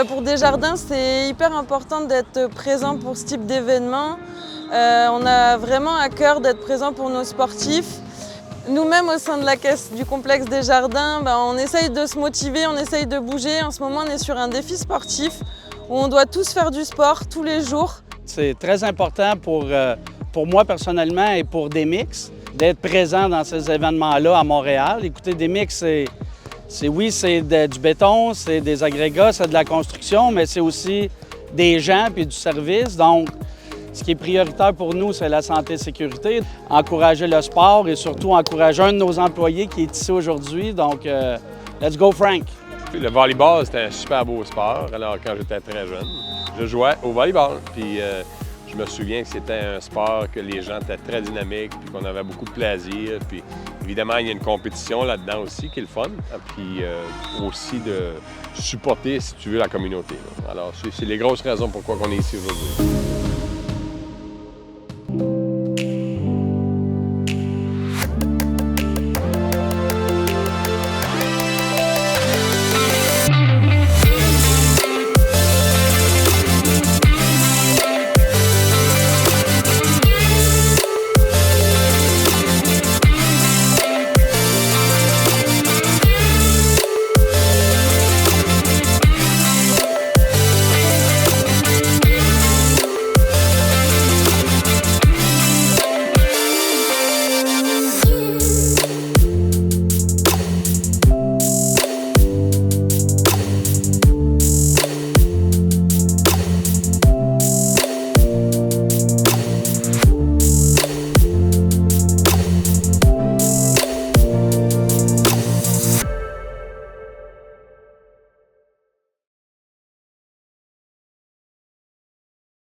Pour Desjardins, c'est hyper important d'être présent pour ce type d'événement. On a vraiment à cœur d'être présent pour nos sportifs. Nous-mêmes, au sein de la caisse du complexe Desjardins, on essaye de se motiver, on essaye de bouger. En ce moment, on est sur un défi sportif où on doit tous faire du sport tous les jours. C'est très important pour moi personnellement et pour Demix d'être présent dans ces événements-là à Montréal. Écoutez, Demix, c'est du béton, c'est des agrégats, c'est de la construction, mais c'est aussi des gens puis du service. Donc, ce qui est prioritaire pour nous, c'est la santé et la sécurité. Encourager le sport et surtout encourager un de nos employés qui est ici aujourd'hui. Donc, let's go Frank! Le volleyball, c'était un super beau sport. Alors, quand j'étais très jeune, je jouais au volleyball. Puis, je me souviens que c'était un sport que les gens étaient très dynamiques, puis qu'on avait beaucoup de plaisir. Puis, évidemment, il y a une compétition là-dedans aussi qui est le fun. Puis, aussi de supporter, si tu veux, la communauté. Alors, c'est les grosses raisons pourquoi on est ici aujourd'hui.